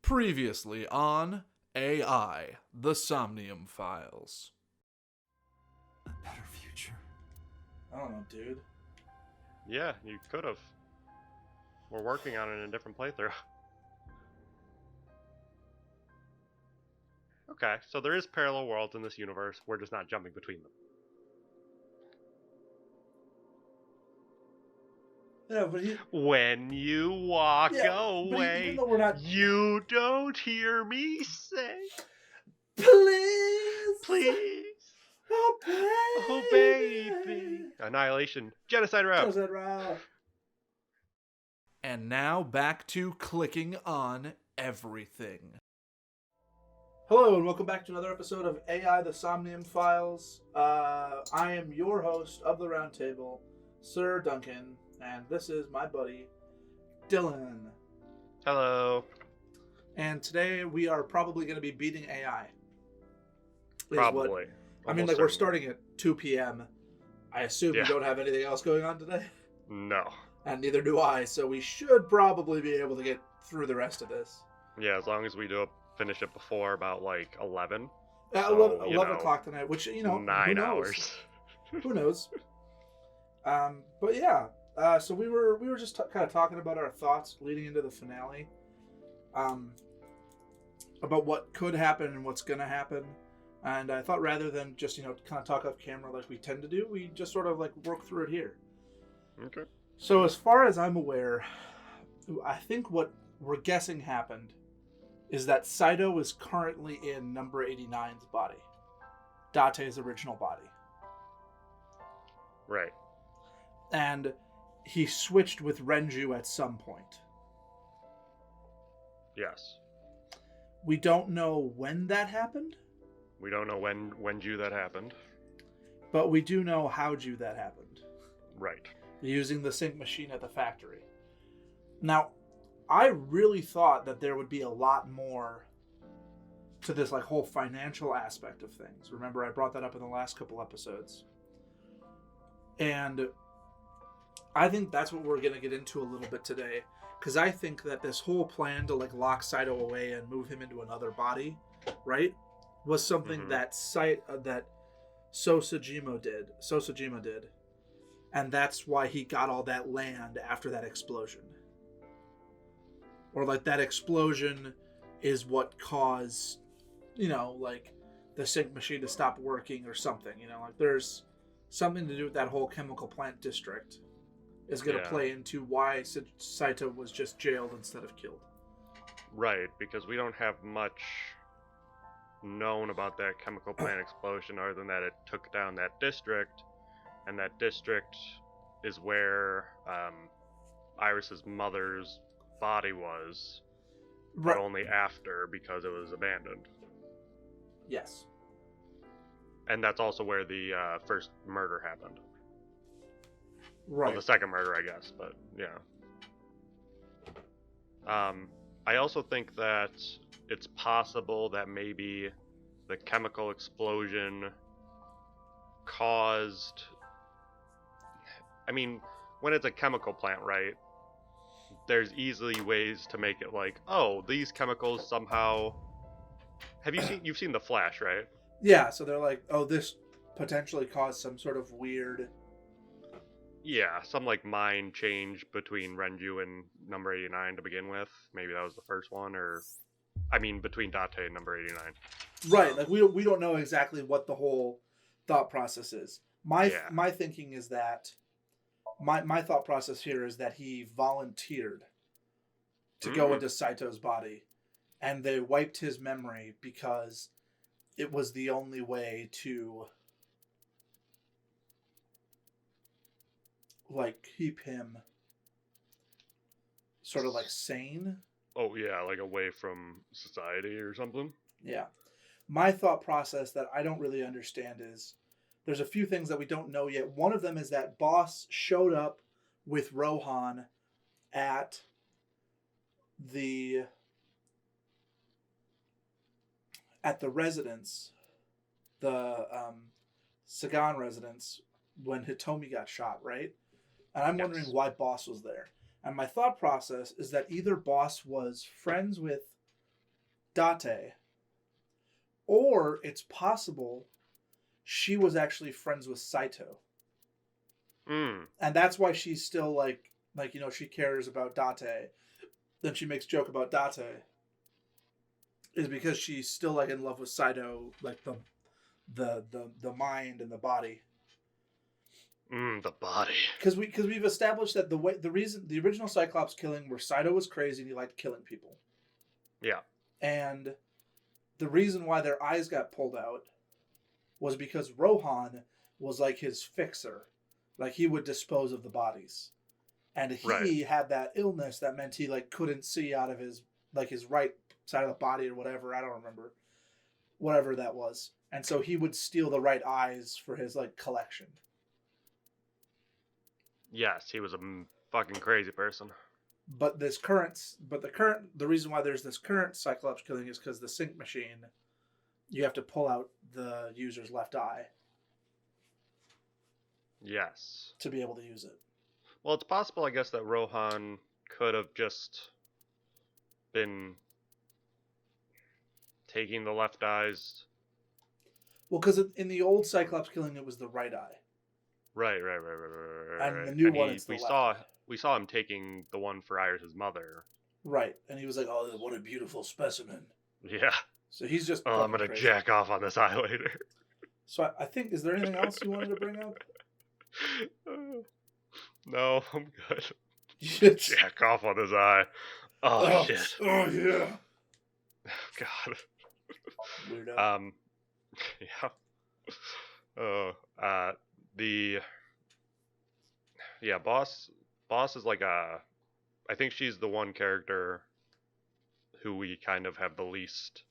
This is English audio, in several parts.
Previously on AI, the Somnium Files. A better future. I don't know, dude. Yeah, you could have. We're working on it in a different playthrough. Okay, so there is parallel worlds in this universe. We're just not jumping between them. Yeah, but When you walk away, even though we're not... you don't hear me say, Please! please, Oh, baby! oh baby. Annihilation, genocide route. Genocide route. And now back to clicking on everything. Hello, and welcome back to another episode of AI, the Somnium Files. I am your host of the Roundtable, Sir Duncan, and this is my buddy, Dylan. Hello. And today we are probably going to be beating AI. Probably. We're starting at 2 p.m. I assume you don't have anything else going on today? No. And neither do I, so we should probably be able to get through the rest of this. Yeah, as long as we finish it before about, 11. 11 o'clock tonight, which, 9 hours. Who knows? But yeah, so we were just kind of talking about our thoughts leading into the finale. About what could happen and what's going to happen. And I thought rather than just, kind of talk off camera like we tend to do, we just sort of work through it here. Okay. So as far as I'm aware, I think what we're guessing happened is that Saito is currently in number 89's body. Date's original body. Right. And he switched with Renju at some point. Yes. We don't know when that happened. We don't know when that happened. But we do know how that happened. Right. Using the sync machine at the factory. Now, I really thought that there would be a lot more to this whole financial aspect of things. Remember, I brought that up in the last couple episodes. And I think that's what we're going to get into a little bit today. Because I think that this whole plan to lock Saito away and move him into another body, right, was something that Sosajima did. And that's why he got all that land after that explosion. Or that explosion is what caused, the sync machine to stop working or something. There's something to do with that whole chemical plant district is going to play into why Saito was just jailed instead of killed. Right, because we don't have much known about that chemical plant explosion other than that it took down that district, and that district is where Iris's mother's body was, but only after because it was abandoned. Yes. And that's also where the first murder happened. Right. Well, the second murder, I guess, but yeah. I also think that it's possible that maybe the chemical explosion caused... I mean, when it's a chemical plant, right, there's easily ways to make it these chemicals somehow... You've seen The Flash, right? Yeah, so they're this potentially caused some sort of weird... Yeah, some mind change between Renju and number 89 to begin with. Maybe that was the first one, between Date and number 89. Right, we don't know exactly what the whole thought process is. My thinking is that my thought process here is that he volunteered to go into Saito's body, and they wiped his memory because it was the only way to keep him sort of sane. Oh yeah, away from society or something. Yeah. My thought process that I don't really understand is there's a few things that we don't know yet. One of them is that Boss showed up with Rohan at the residence, the Sagan residence, when Hitomi got shot, right? And I'm wondering why Boss was there. And my thought process is that either Boss was friends with Date. Or it's possible she was actually friends with Saito. And that's why she's still like she cares about Date. Then she makes joke about Date. Is because she's still like in love with Saito, like the mind and the body. The body. Because we've established that the original Cyclops killing where Saito was crazy and he liked killing people. Yeah. And the reason why their eyes got pulled out was because Rohan was like his fixer. Like he would dispose of the bodies. And he had that illness that meant he like couldn't see out of his right side of the body or whatever. I don't remember. Whatever that was. And so he would steal the right eyes for his like collection. Yes, he was a fucking crazy person. But the reason why there's this current Cyclops killing is because the sync machine, you have to pull out the user's left eye. Yes. To be able to use it. Well, it's possible, I guess, that Rohan could have just been taking the left eyes. Well, because in the old Cyclops killing, it was the right eye. Right. And the new one, it's the left. We saw him taking the one for Iris' mother. Right, and he was like, "Oh, what a beautiful specimen." Yeah. So he's just. Oh, I'm gonna crazy. jack off on this eye later. So I think, is there anything else you wanted to bring up? No, I'm good. Jack off on this eye. Oh shit. Oh yeah. God. Weirdo. Yeah. Boss is like I think she's the one character who we kind of have the least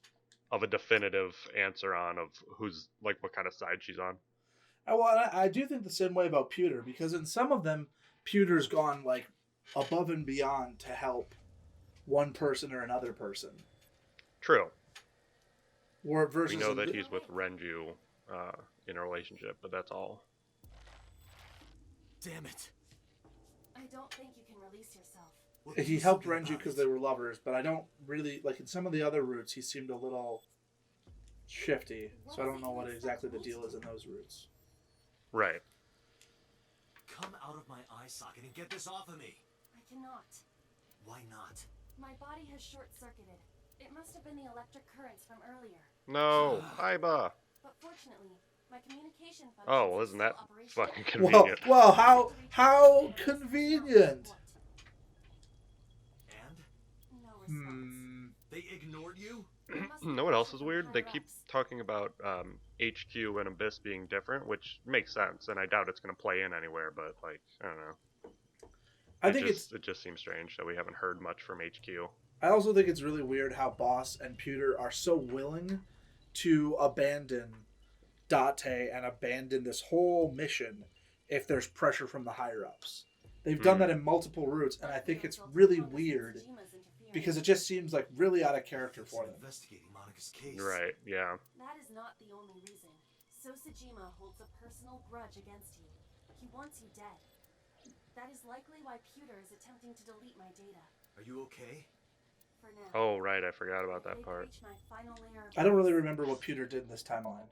of a definitive answer on of who's like what kind of side she's on. Well, I do think the same way about Pewter, because in some of them, Pewter's gone like above and beyond to help one person or another person. True. Or versus we know that he's with Renju in a relationship, but that's all. Damn it. I don't think you can release yourself. He helped Renju because they were lovers, but I don't really like in some of the other routes he seemed a little shifty, so I don't know what exactly the deal is in those routes. Right. Come out of my eye socket and get this off of me. I cannot. Why not? My body has short-circuited. It must have been the electric currents from earlier. No, Aiba. But fortunately, my communication functions Oh, well, isn't that are still fucking operational. convenient? Well, how convenient. And? No response. They ignored you? It must be You know what else is pressure from weird? They higher keep ups. talking about HQ and Abyss being different, which makes sense, and I doubt it's going to play in anywhere, but, like, I don't know. It just seems strange that we haven't heard much from HQ. I also think it's really weird how Boss and Pewter are so willing to abandon Date and abandon this whole mission if there's pressure from the higher-ups. They've done that in multiple routes, and I think it's really weird because it just seems like really out of character for them. Investigating Monica's case. Right, yeah. That is not the only reason. Sosajima holds a personal grudge against you. He wants you dead. That is likely why Pewter is attempting to delete my data. Are you okay? For now. Oh, right, I forgot about that They've part. reached my final layer of I don't really remember what Pewter did in this timeline.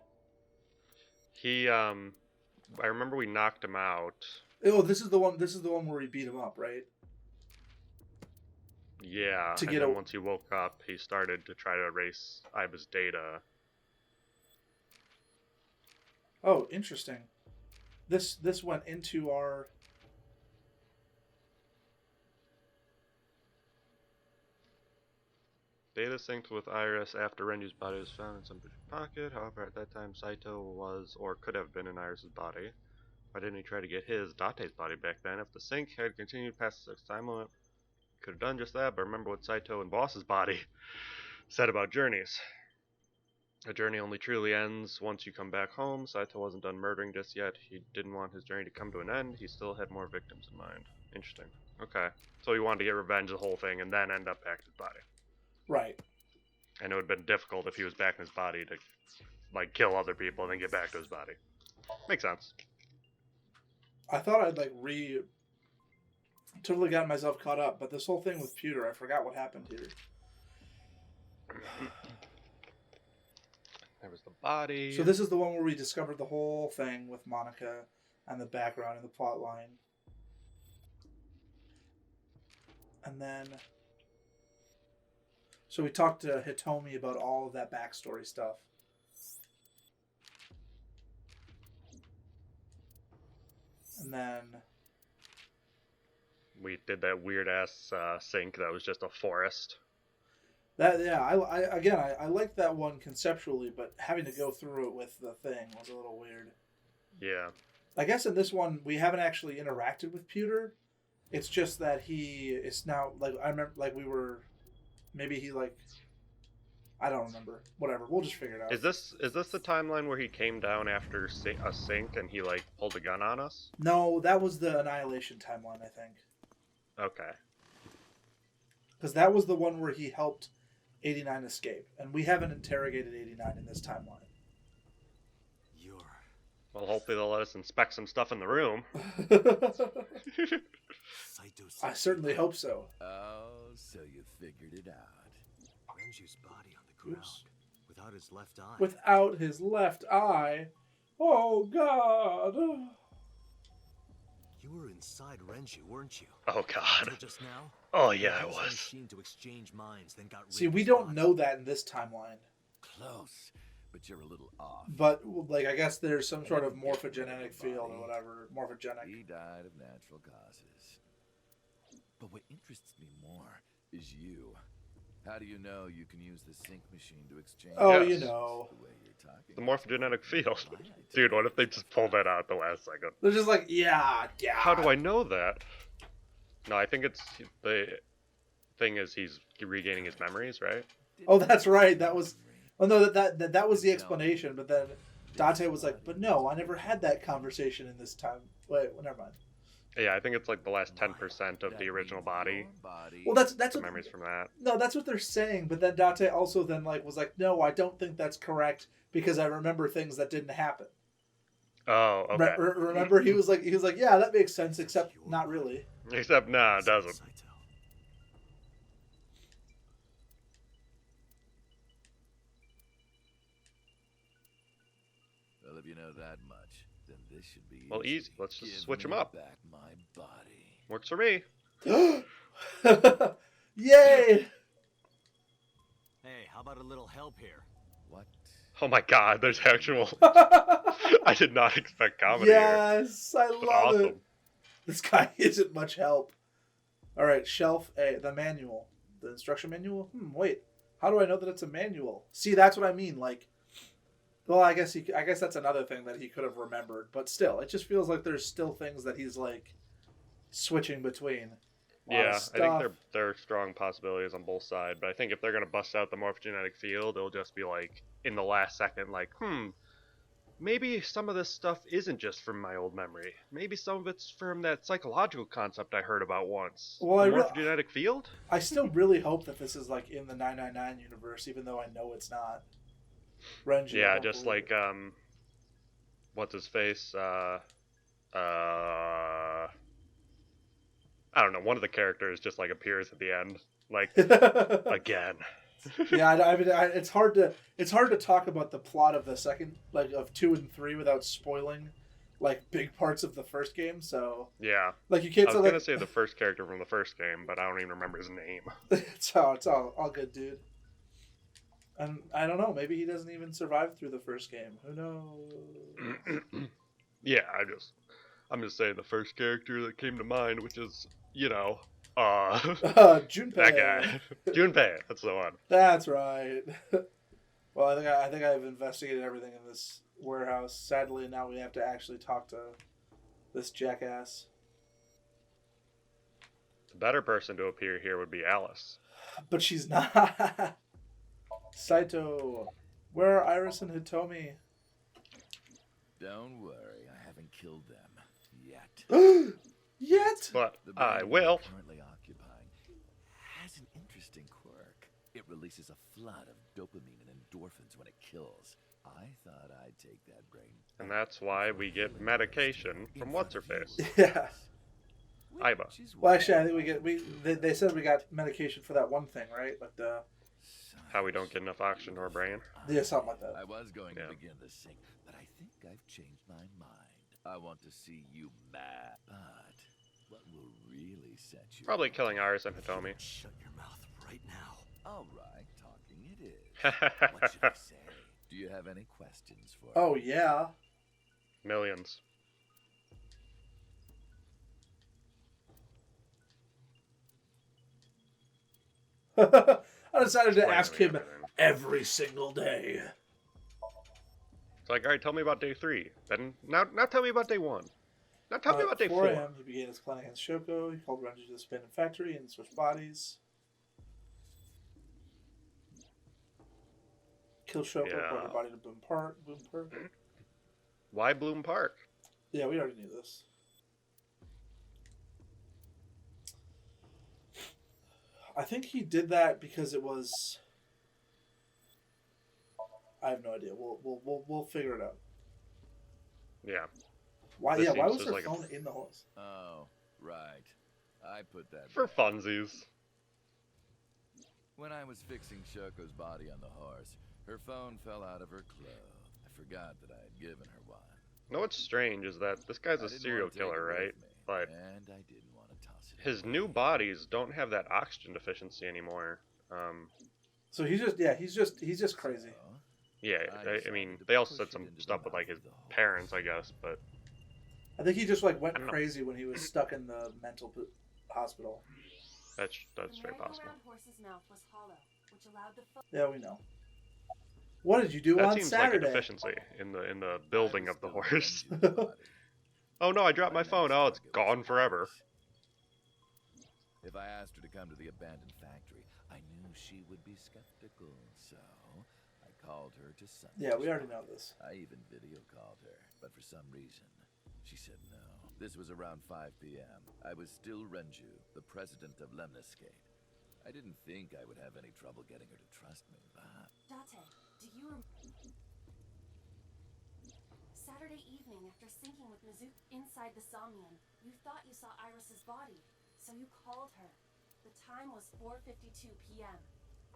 He, I remember we knocked him out. Oh, this is the one where we beat him up, right? Yeah, To and get then a- once he woke up, he started to try to erase Iba's data. Oh, interesting. This went into our... Data synced with Iris after Renju's body was found in some pocket. However, at that time, Saito was, or could have been in Iris' body. Why didn't he try to get his, Date's body back then? If the sync had continued past the 6 time limit, could have done just that, but remember what Saito and Boss's body said about journeys. A journey only truly ends once you come back home. Saito wasn't done murdering just yet. He didn't want his journey to come to an end. He still had more victims in mind. Interesting. Okay. So he wanted to get revenge of the whole thing and then end up back in his body. Right. And it would have been difficult if he was back in his body to, like, kill other people and then get back to his body. Makes sense. I thought I'd, like, totally got myself caught up, but this whole thing with Pewter, I forgot what happened here. body. So this is the one where we discovered the whole thing with Monica and the background and the plot line. And then... So we talked to Hitomi about all of that backstory stuff. And then... We did that weird-ass sink that was just a forest. I liked that one conceptually, but having to go through it with the thing was a little weird. Yeah. I guess in this one, we haven't actually interacted with Pewter. It's just that he is now, like, I remember, like, we were... Maybe he, like... I don't remember. Whatever. We'll just figure it out. Is this the timeline where he came down after a sink and he, like, pulled a gun on us? No, that was the Annihilation timeline, I think. Okay. Because that was the one where he helped 89 escape. And we haven't interrogated 89 in this timeline. Well, hopefully they'll let us inspect some stuff in the room. I certainly hope so. Oh, so you figured it out. Renju's body on the ground. Oops. Without his left eye. Without his left eye. Oh, God. You were inside Renju, weren't you? Oh, God. Until just now? Oh, yeah, I You used the was. machine to exchange minds, then got rid See, of we his don't body. know that in this timeline. Close, but you're a little off. But, like, I guess there's some sort of morphogenetic field or whatever. Morphogenic. He died of natural causes. But what interests me more is you. How do you know you can use the sync machine to exchange? Oh, Yes. you know. The way you're talking. The morphogenetic field. Dude, what if they just pulled that out at the last second? They're just like, yeah. How do I know that? No, I think it's... The thing is he's regaining his memories, right? Oh, that's right. That was... Oh, no, that was the explanation. But then Dante was like, but no, I never had that conversation in this time. Wait, well, never mind. Yeah, I think it's like the last 10% of the original body. Well, that's The what... memories from that. No, that's what they're saying. But then Dante also then was like, no, I don't think that's correct because I remember things that didn't happen. Oh, okay. Remember, he was like, yeah, that makes sense, except not really. Except, no, it doesn't. Saito. Well, if you know that much, then this should be Well, easy. Let's just Give switch 'em me up. Back my body. Works for me. Yay! Hey, how about a little help here? What? Oh my god, there's actual... I did not expect comedy here. Yes, I That's love awesome. it. This guy isn't much help. All right, shelf A, the manual, the instruction manual. Wait, how do I know that it's a manual? See, that's what I mean. Like, well, I guess that's another thing that he could have remembered, but still, it just feels like there's still things that he's like switching between. A lot of Yeah, I stuff. think there are strong possibilities on both sides, but I think if they're gonna bust out the morphogenetic field, it'll just be like in the last second, like, maybe some of this stuff isn't just from my old memory. Maybe some of it's from that psychological concept I heard about once. Well, the I re- morphogenetic field? I still really hope that this is like in the 999 universe, even though I know it's not. Renji, I Yeah, don't just believe like what's his face? I don't know. One of the characters just like appears at the end, like it. again. Yeah, I mean, it's hard to talk about the plot of the second, like of 2 and 3, without spoiling like big parts of the first game. So Yeah, like you I can't was say gonna like say the first character from the first game, but I don't even remember his name. it's all good, dude. And I don't know, maybe he doesn't even survive through the first game. Who knows? Yeah, I'm just saying the first character that came to mind, which is Junpei. that guy, Junpei. That's the one. That's right. Well, I think I've investigated everything in this warehouse. Sadly, now we have to actually talk to this jackass. The better person to appear here would be Alice. But she's not. Saito, where are Iris and Hitomi? Don't worry, I haven't killed them yet. Yet? But The I body will. we're currently occupying has an interesting quirk. It releases a flood of dopamine and endorphins when it kills. I thought I'd take that brain. And that's why we get medication from what's her face. Yeah. Aiba. Well, actually, I think they said we got medication for that one thing, right? Like the How we don't get enough oxygen to our brain. Yeah, something like that. I was going Yeah. to begin the sing, but I think I've changed my mind. I want to see you mad, but what will really set you? Probably killing Iris and Hitomi. Shut your mouth right now. All right, talking it is. What should I say? Do you have any questions for Oh me? yeah. Millions. I decided to ask him Everything. every single day. It's like, all right, tell me about day 3. Then now tell me about day 1. Now tell me about day 4. 4 a.m. He began his plan against Shoko. He called Renji to the abandoned factory and switched bodies. Killed Shoko, Yeah. brought her body to Boom Park. Why Bloom Park? Yeah, we already knew this. I think he did that because it was. I have no idea. We'll figure it out. Yeah. Why? This Yeah. Why seems was just her like a- phone in the horse? Oh, right. I put that For back. funsies. When I was fixing Shoko's body on the horse, her phone fell out of her clothes. I forgot that I had given her one. You know what's strange is that this guy's I a didn't serial want to take killer, it with right? me, But and I didn't want to toss it his away. new bodies don't have that oxygen deficiency anymore. So he's just crazy. So, Yeah, I I decided mean, to they also push said it some into the stuff with like mouth his of the horse. parents, I guess, but I think he just like went I don't know. crazy when he was stuck in the mental hospital. that's The very possible. merry-go-round horse's mouth was hollow, which allowed the foe. Yeah, we know. What did you do That on seems Saturday? like a deficiency in the building I of the was horse. still Renju's body. Oh no, I dropped my next phone. Oh, it's target was gone forever. Iris. If I asked her to come to the abandoned factory, I knew she would be skeptical, so I called her to Sunday. Yeah, we already know this. I even video called her, but for some reason, she said no. This was around 5 p.m. I was still Renju, the president of Lemniscate. I didn't think I would have any trouble getting her to trust me, but Date, do you Saturday evening, after sinking with Mizuki inside the Somnium, you thought you saw Iris's body, so you called her. The time was 4:52 p.m.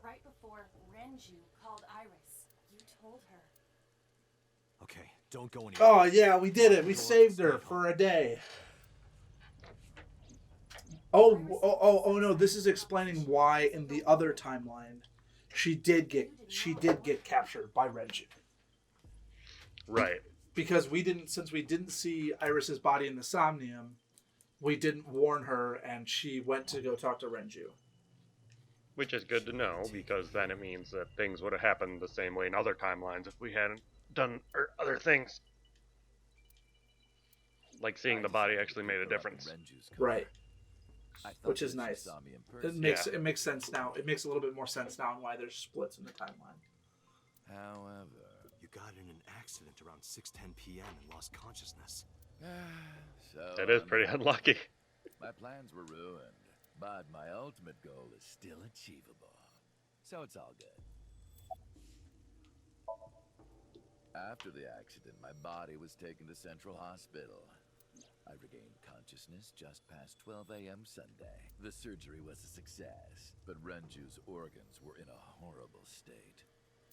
Right before Renju called Iris. You told her. Okay, don't go anywhere. Oh yeah, we did it. We saved her for a day. Oh no! This is explaining why in the other timeline she did get captured by Renji. Right. Because since we didn't see Iris's body in the Somnium, we didn't warn her, and she went to go talk to Renju. Which is good to know, because then it means that things would have happened the same way in other timelines if we hadn't done other things. Like seeing the body actually made a difference. Right. I thought Which is that she nice. saw me in It person. makes it makes sense now. It makes a little bit more sense now on why there's splits in the timeline. However, You got in an accident around 6:10 p.m. and lost consciousness. so That is pretty unlucky. my plans were ruined, but my ultimate goal is still achievable. So it's all good. After the accident, my body was taken to Central Hospital. I regained consciousness just past 12 a.m. Sunday. The surgery was a success, but Renju's organs were in a horrible state.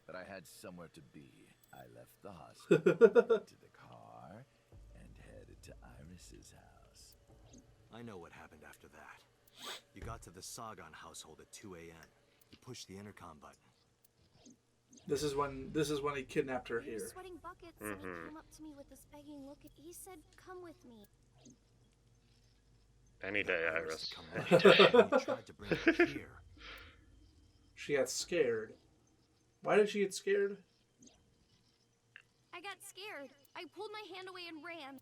But I had somewhere to be. I left the hospital, into the car, and headed to Iris's house. I know what happened after that. You got to the Sagan household at 2 a.m. You pushed the intercom button. This is when he kidnapped her He was here. sweating buckets and he came up to me with this begging look. He said, "Come with me." Any day, Got Iris. to come Any with day. you, and you tried to bring her here. She got scared. Why did she get scared? I got scared. I pulled my hand away and ran.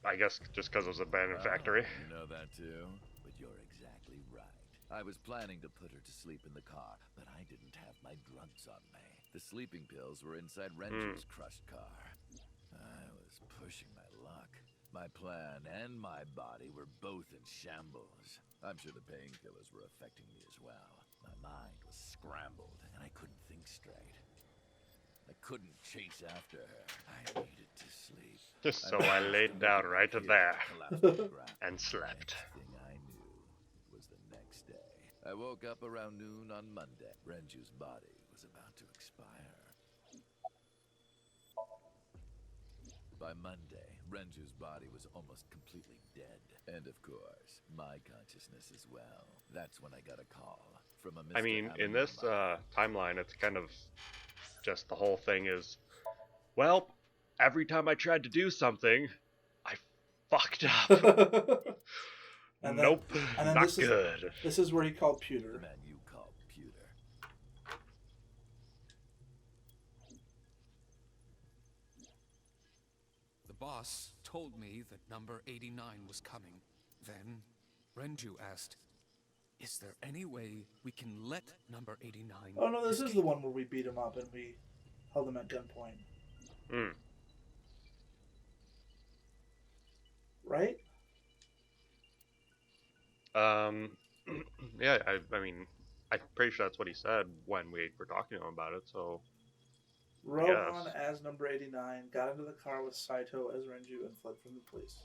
I guess just because it was an abandoned factory. You know that too? But you're exactly right. I was planning to put her to sleep in the car, but I didn't have my drugs on me. The sleeping pills were inside Renju's crushed car. I was pushing my luck. My plan and my body were both in shambles. I'm sure the painkillers were affecting me as well. My mind was scrambled, and I couldn't think straight. I couldn't chase after her. I needed to sleep. Just so I laid down right there Collapsed to the ground. and slept. Next thing I knew, it was the next day. I woke up around noon on Monday. Renju's body was By Monday, Renju's body was almost completely dead. And of course, my consciousness as well. That's when I got a call from a Mr. I mean, in this timeline, it's kind of just the whole thing is, well, every time I tried to do something, I fucked up. And Nope, then not good. This is where he called The Pewter. man you call Pewter. The boss told me that number 89 was coming. Then Renju asked, "Is there any way we can let number 89?" Oh no, this is the one where we beat him up and we held him at gunpoint. Hmm. Right? Yeah, I mean, I'm pretty sure that's what he said when we were talking to him about it, so... Rohan Yes. as number 89 got into the car with Saito as Renju and fled from the police.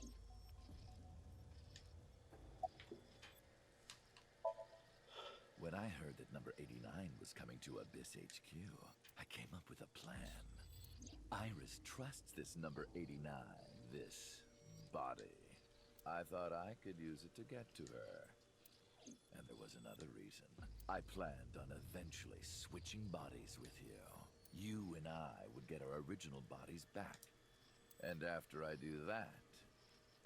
When I heard that number 89 was coming to Abyss HQ, I came up with a plan. Iris trusts this number 89, this body. I thought I could use it to get to her. And there was another reason. I planned on eventually switching bodies with you. You and I would get our original bodies back. And after I do that,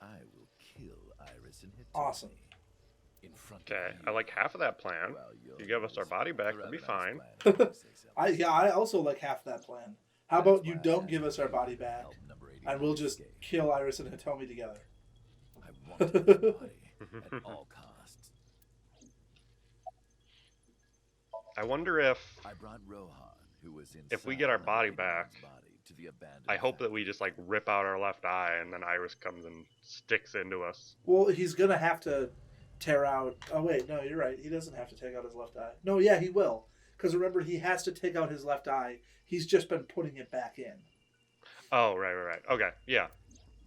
I will kill Iris and Hitomi. Awesome. In front Okay, of you. I like half of that plan. Well, You give us our body back, a that'd be rather nice fine. plan, if you say so. I also like half that plan. How That's about you why I don't asked give us our you body to back help number 89 and we'll just escape. kill Iris and Hitomi together? I wanted this body at all costs. I wonder if... I brought Rohan, who was inside If we get our number body 89's back, body to the abandoned I hope that factory. we just, like, rip out our left eye and then Iris comes and sticks into us. Well, he's gonna have to tear out. Oh wait, no, you're right. He doesn't have to take out his left eye. No, yeah, he will. Because remember, he has to take out his left eye. He's just been putting it back in. Oh, right. Okay, yeah.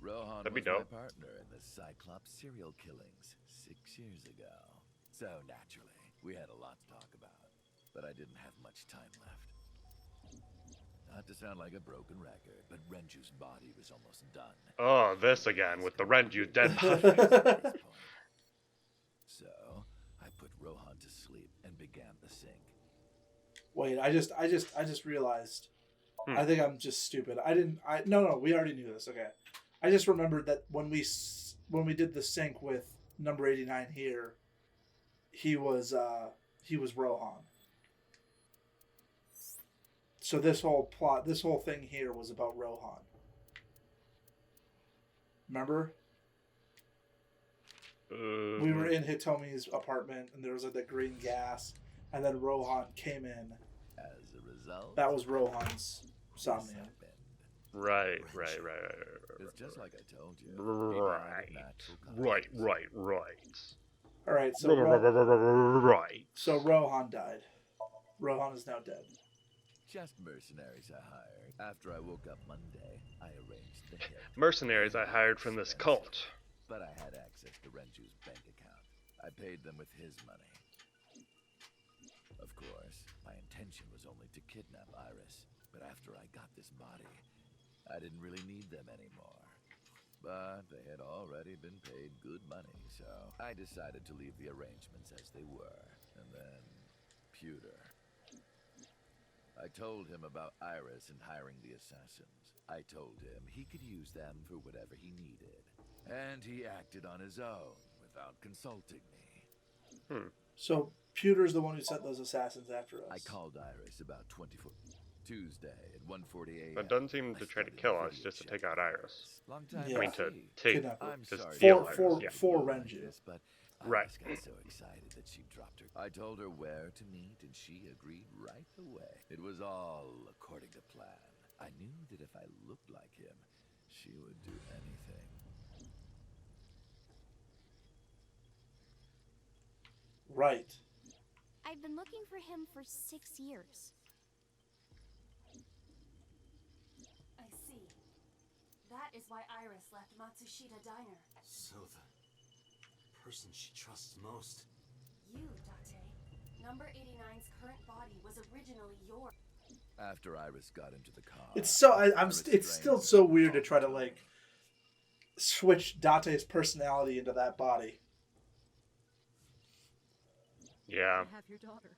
Rohan That'd be was my dope. partner in the Cyclops serial killings 6 years ago. So naturally, we had a lot to talk about. But I didn't have much time left. Not to sound like a broken record, but Renju's body was almost done. Oh, this again with the Renju dead body. At this point. So, I put Rohan to sleep and began the sync. Wait, I just realized. Hmm. I think I'm just stupid. No, we already knew this. Okay, I just remembered that when we did the sync with number 89 here, he was Rohan. So this whole thing here was about Rohan. Remember? We were in Hitomi's apartment and there was like the green gas, and then Rohan came in. As a result, That was Rohan's this Somnium. happened. Right. It's just like I told you. Right. He died of natural causes. All right, so Right. So Rohan died. Rohan is now dead. Just mercenaries I hired. After I woke up Monday, I arranged the hit. Mercenaries I hired from this cult. But I had access to Renju's bank account. I paid them with his money. Of course, my intention was only to kidnap Iris. But after I got this body, I didn't really need them anymore. But they had already been paid good money, so I decided to leave the arrangements as they were. And then, Pewter. I told him about Iris and hiring the assassins. I told him he could use them for whatever he needed. And he acted on his own, without consulting me. So Pewter's the one who sent those assassins after us. I called Iris about 24 Tuesday at 1:40 a.m. But doesn't seem to I try to started kill a us, video just to chat take out with Iris. Long time Yeah. I no mean, to see. take, Kidnap her. I'm to sorry steal For- Iris, yeah. for like Renju. this, but Right. Iris got so excited that she dropped her. I told her where to meet, and she agreed right away. It was all according to plan. I knew that if I looked like him, she would do anything. Right. I've been looking for him for 6 years. I see. That is why Iris left Matsushita Diner. So the person she trusts most. You, Date. Number 89's current body was originally yours. After Iris got into the car, It's so Iris it's still strained so her weird to and try to talked like switch Date's personality into that body. Yeah. I have your daughter.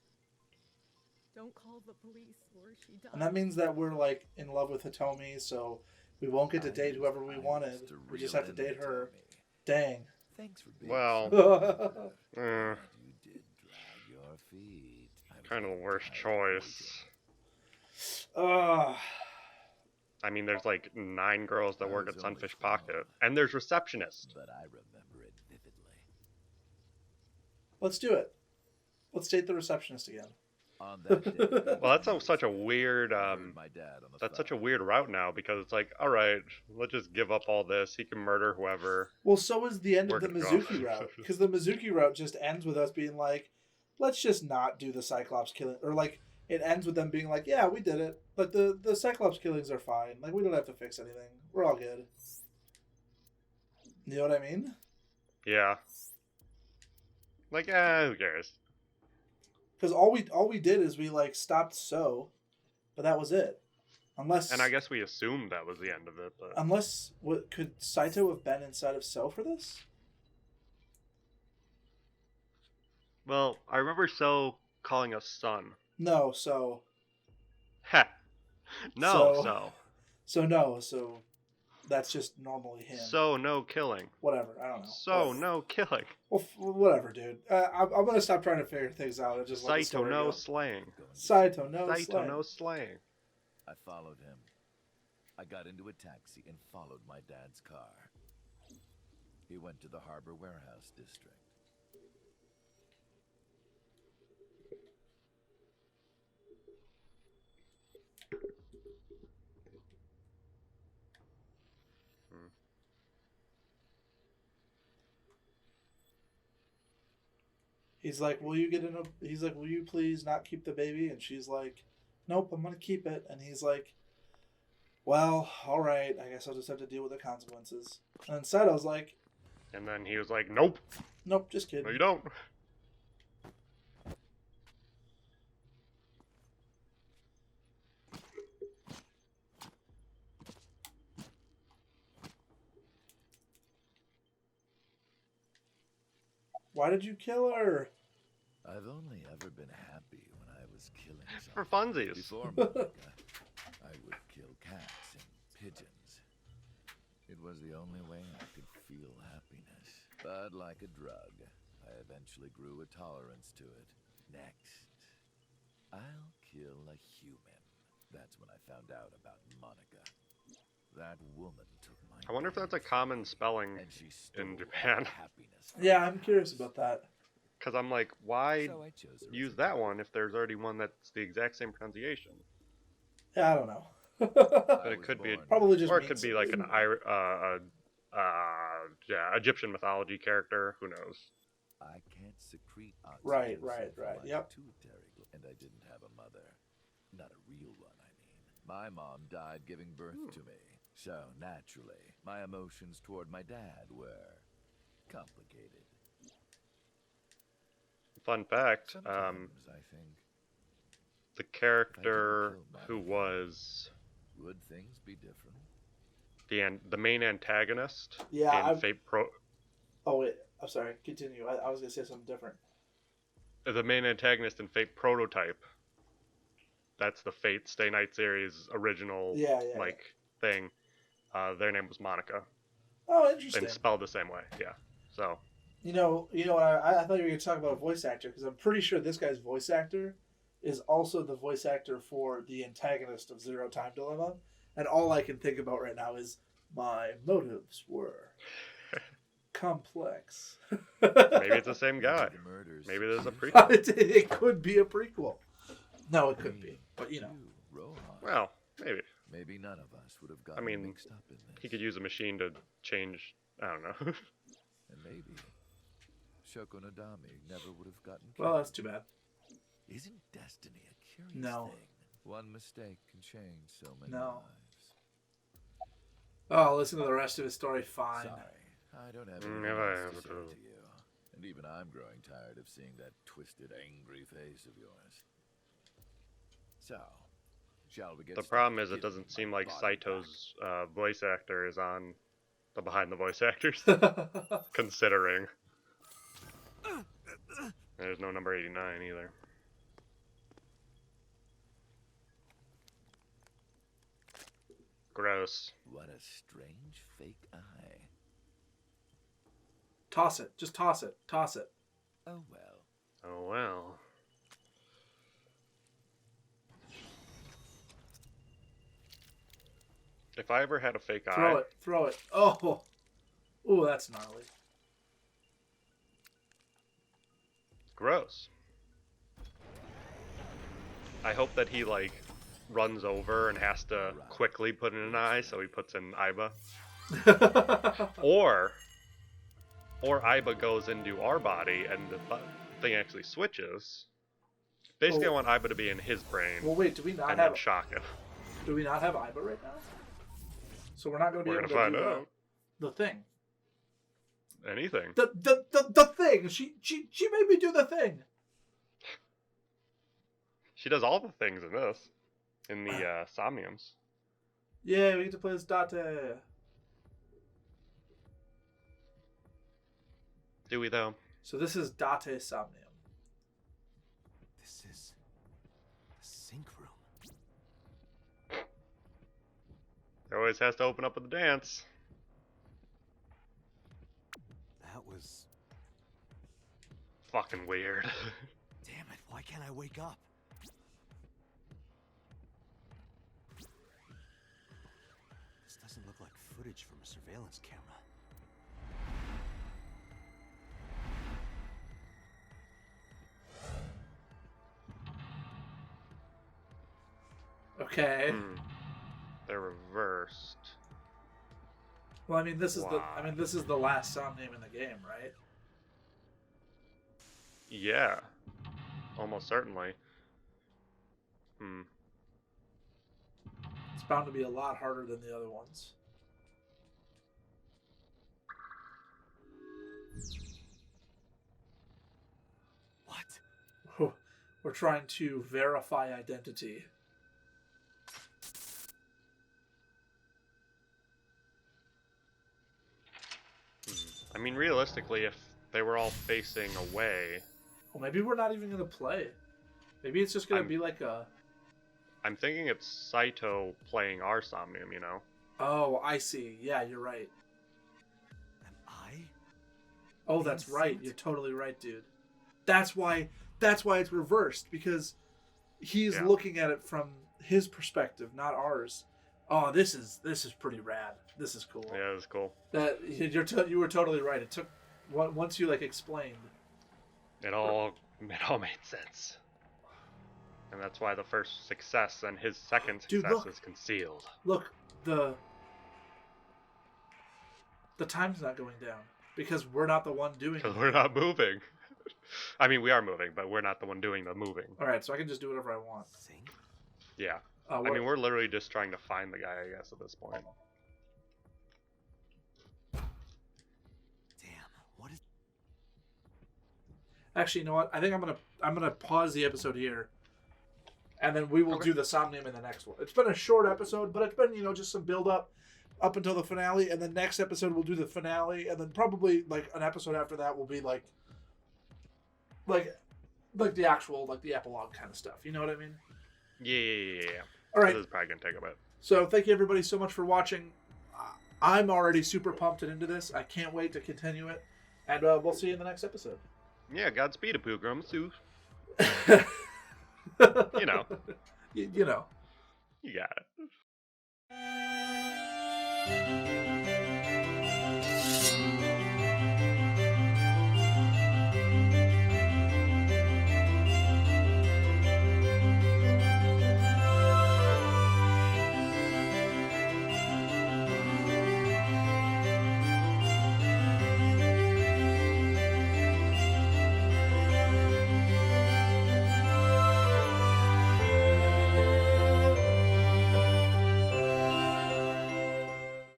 Don't call the police or she dies. And that means that we're like in love with Hitomi, so we won't get to I date used whoever we Iris wanted. to We just reel have to in date her. Hitomi. Dang. Thanks for being Well, so eh, and you did drag your feet. I was kind of the getting worst tired of choice. Ugh. I mean, there's like 9 girls that I work was at only Sunfish 12, Pocket, and there's receptionists. but I remember it vividly. Let's do it. Let's date the receptionist again. On that day, Well, that's such a weird I heard my dad on the that's such a phone. weird route now, because it's like, all right, let's just give up all this. He can murder whoever. Well, so is the end We're of the gonna go. Mizuki route. Because the Mizuki route just ends with us being like, let's just not do the Cyclops killing. Or like, it ends with them being like, yeah, we did it. But the Cyclops killings are fine. Like, we don't have to fix anything. We're all good. You know what I mean? Yeah. Like, who cares? Because all we did is we like stopped So, but that was it. Unless And I guess we assumed that was the end of it, but what could Saito have been inside of So for this? well, I remember So calling us son. No, So Heh. No, So so that's just normally him. So no killing. Whatever, I don't know. So Whatever. no killing. Well, whatever, dude. I'm gonna stop trying to figure things out and just let the Saito story no go. slaying. Saito no Saito slang. no slaying. I followed him. I got into a taxi and followed my dad's car. He went to the Harbor Warehouse District. He's like, will you get in a? He's like, will you please not keep the baby? And she's like, nope, I'm gonna keep it. And he's like, well, all right, I guess I'll just have to deal with the consequences. And then Saito's like, And then he was like, nope, nope, just kidding. no you don't. Why did you kill her? I've only ever been happy when I was killing For something. funsies. Before Monica, I would kill cats and pigeons. It was the only way I could feel happiness. But like a drug, I eventually grew a tolerance to it. Next, I'll kill a human. That's when I found out about Monica. That woman took my I wonder if that's a dad, common spelling and she stole in all Japan. the happiness from Yeah, me. I'm curious about that. Because I'm like, why So I chose her as use a that dog. one if there's already one that's the exact same pronunciation? Yeah, I don't know. But I it was could be born Probably just or it means could be like an Egyptian mythology character. Who knows? I can't secrete oxygen. Right, so right, for right, my yep. pituitary and I didn't have a mother. Not a real one, I mean. My mom died giving birth to me. So, naturally, my emotions toward my dad were complicated. Fun fact: Sometimes I think, the character killed my who dad, was would things be different? the main antagonist Yeah, in I've- Fate Pro. Oh wait, I'm sorry. Continue. I was gonna say something different. The main antagonist in Fate Prototype. That's the Fate Stay Night series original Yeah, yeah, like thing. Their name was Monica, Oh, interesting. and spelled the same way. Yeah. So You know what? I thought you were going to talk about a voice actor because I'm pretty sure this guy's voice actor is also the voice actor for the antagonist of Zero Time Dilemma, and all I can think about right now is my motives were complex. maybe it's the same guy. The murders Maybe there's a accused prequel. It could be a prequel. No, it could be, but you know. Rohan. Well, maybe. Maybe none of us would have gotten mean, mixed up in this. He could use a machine to change. I don't know. And maybe Shoko Nodami never would have gotten killed. Well, that's too bad. Isn't destiny a curious No. thing? One mistake can change so many No. lives. Oh, listen to the rest of his story. Fine. Sorry, I don't have Mm, anything never else have to to. say to you. And even I'm growing tired of seeing that twisted, angry face of yours. So, Shall we get The started? problem is it Give doesn't my seem like body Saito's voice actor is on the behind the voice actors, considering. There's no number 89 either. Gross. What a strange fake eye. Toss it. Just toss it. Toss it. Oh well. Oh well. If I ever had a fake eye... Throw it. Throw it. Oh. Ooh, that's gnarly. Gross. I hope that he, like, runs over and has to quickly put in an eye, so he puts in Aiba. Or Aiba goes into our body and the thing actually switches. Basically, I want Aiba to be in his brain. Well, wait, do we not and have... then shock him. Do we not have Aiba right now? So we're not going to be We're able gonna to find do out. the thing. Anything. The thing. She made me do the thing. She does all the things in this. In the Somniums. Yeah, we get to play as Date. Do we, though? So this is Date Somnium. This is the sync room. It always has to open up with a dance. That was... Fucking weird. Damn it, why can't I wake up? This doesn't look like footage from a surveillance camera. Okay. They're reversed. Well, I mean, this is Wow. this is the last Somnium in the game, right? Yeah. Almost certainly. It's bound to be a lot harder than the other ones. What? We're trying to verify identity. I mean, realistically, if they were all facing away... Well, maybe we're not even going to play. Maybe it's just going to be like a... I'm thinking it's Saito playing our Somnium, you know? Oh, I see. Yeah, you're right. Am I? Oh, that's right. You're totally right, dude. That's why it's reversed, because he's looking at it from his perspective, not ours. Oh, this is pretty rad. This is cool. Yeah, it's cool. That you were totally right. It took once you like explained. It all made sense. And that's why the first success and his second success Dude, is concealed. Look, the time's not going down because we're not the one doing it. Because we're not moving. I mean, we are moving, but we're not the one doing the moving. All right, so I can just do whatever I want. Sync? Yeah. I mean, we're literally just trying to find the guy, I guess, at this point. Damn, what is... Actually, you know what? I think I'm gonna pause the episode here, and then we will do the Somnium in the next one. It's been a short episode, but it's been just some build up until the finale, and the next episode we'll do the finale, and then probably like an episode after that will be like the actual the epilogue kind of stuff. You know what I mean? Yeah. All right. This is probably gonna take a bit. So thank you everybody so much for watching. I'm already super pumped and into this. I can't wait to continue it, and we'll see you in the next episode. Yeah, Godspeed, Pilgrim. You know. You know. You got it.